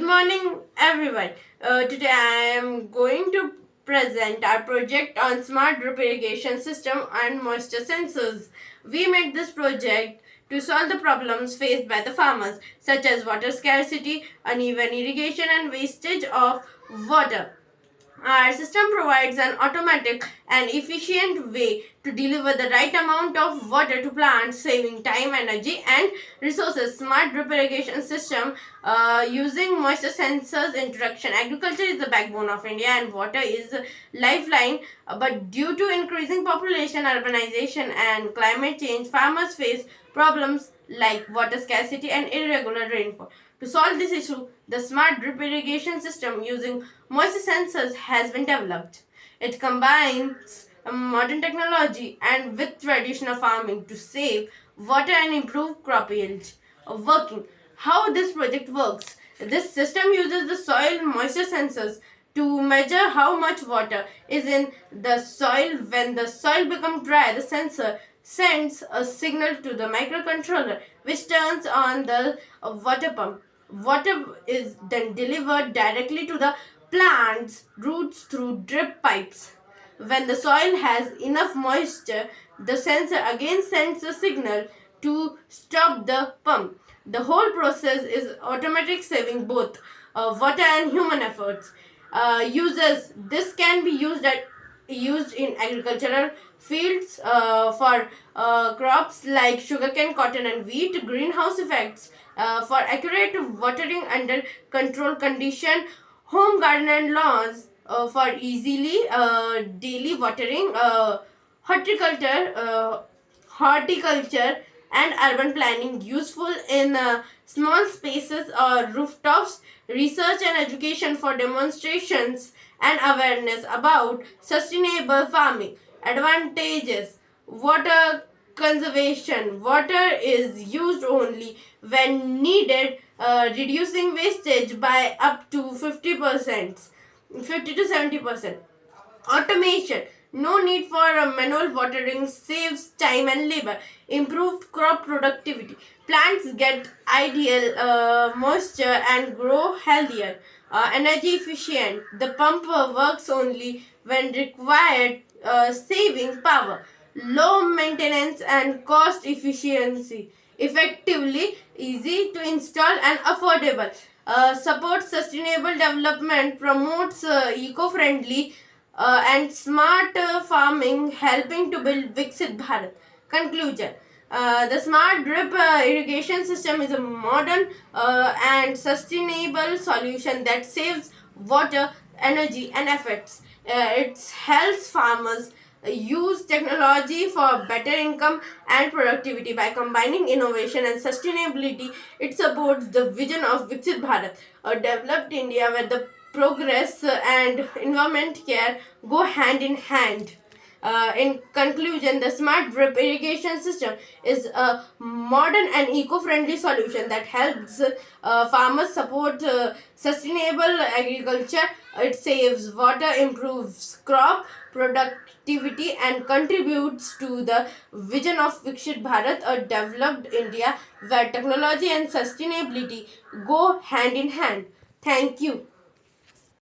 morning, everyone. Today I am going to present our project on smart drip irrigation system and moisture sensors. We made this project to solve the problems faced by the farmers, such as water scarcity, uneven irrigation, and wastage of water. Our system provides an automatic and efficient way to deliver the right amount of water to plants, saving time, energy, and resources. Smart drip irrigation system using moisture sensors introduction. Agriculture is the backbone of India, and water is a lifeline. But due to increasing population, urbanization, and climate change, farmers face problems like water scarcity and irregular rainfall. To solve this issue, the smart drip irrigation system using moisture sensors has been developed. It combines modern technology and with traditional farming to save water and improve crop yield. Working. How this project works. This system uses the soil moisture sensors to measure how much water is in the soil. When the soil becomes dry, the sensor sends a signal to the microcontroller which turns on the water pump. Water is then delivered directly to the plant's roots through drip pipes. When the soil has enough moisture, the sensor again sends a signal to stop the pump. The whole process is automatic, saving both water and human efforts. Uses this can be used in agricultural fields for crops like sugarcane, cotton, and wheat. Greenhouse effects for accurate watering under control condition. Home garden and lawns for easily daily watering. Horticulture and urban planning useful in small spaces or rooftops. Research and education for demonstrations and awareness about sustainable farming. Advantages: water conservation. Water is used only when needed, reducing wastage by up to 50%, 50 to 70%. Automation. No need for manual watering, saves time and labor. Improved crop productivity. Plants get ideal moisture and grow healthier. Energy efficient. The pump works only when required, saving power. Low maintenance and cost efficiency. Effectively, easy to install and affordable. Supports sustainable development, promotes eco-friendly and smart farming, helping to build Viksit Bharat. Conclusion. The smart drip irrigation system is a modern and sustainable solution that saves water, energy, and efforts. It helps farmers use technology for better income and productivity. By combining innovation and sustainability, it supports the vision of Viksit Bharat, a developed India where the progress and environment care go hand in hand. In conclusion, the smart drip irrigation system is a modern and eco-friendly solution that helps farmers support sustainable agriculture. It saves water, improves crop productivity, and contributes to the vision of Viksit Bharat, a developed India where technology and sustainability go hand in hand. Thank you.